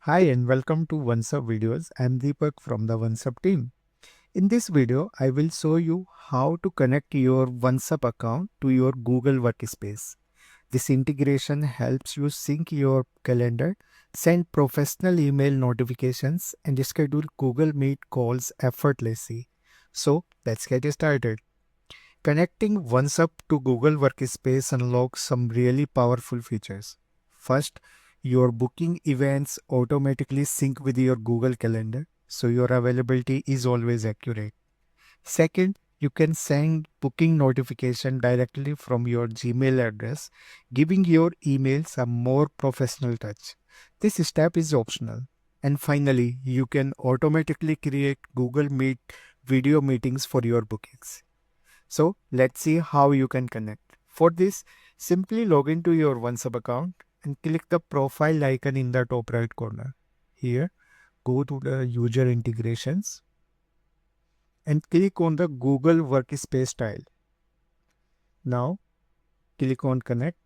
Hi and welcome to OnceHub videos. I'm Deepak from the OnceHub team. In this video, I will show you how to connect your OnceHub account to your Google Workspace. This integration helps you sync your calendar, send professional email notifications, and schedule Google Meet calls effortlessly. So let's get started. Connecting OnceHub to Google Workspace unlocks some really powerful features. First, your booking events automatically sync with your Google Calendar, so your availability is always accurate. Second, you can send booking notification directly from your Gmail address, giving your emails a more professional touch. This step is optional. And finally, you can automatically create Google Meet video meetings for your bookings. So let's see how you can connect. For this, simply log into your OnceHub account and click the profile icon in the top right corner. Here, go to the user integrations and click on the Google Workspace tile. Now, click on connect.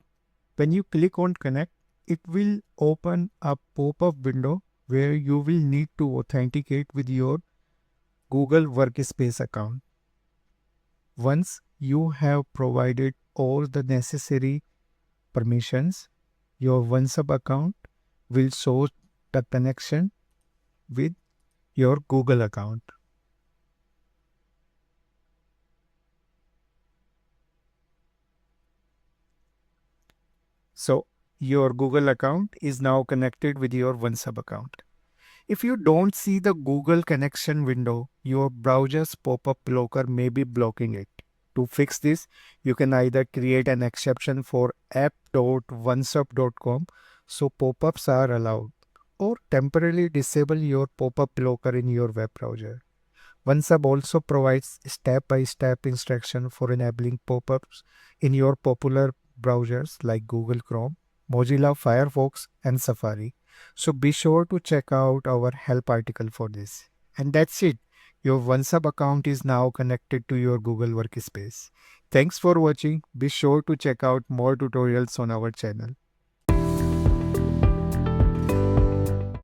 When you click on connect, it will open a pop-up window where you will need to authenticate with your Google Workspace account. Once you have provided all the necessary permissions, your OnceHub account will show the connection with your Google account. So your Google account is now connected with your OnceHub account. If you don't see the Google connection window, your browser's pop-up blocker may be blocking it. To fix this, you can either create an exception for app.oncehub.com so pop-ups are allowed, or temporarily disable your pop-up blocker in your web browser. OnceHub also provides step-by-step instruction for enabling pop-ups in your popular browsers like Google Chrome, Mozilla Firefox, and Safari. So be sure to check out our help article for this. And that's it. Your OnceHub account is now connected to your Google Workspace. Thanks for watching. Be sure to check out more tutorials on our channel.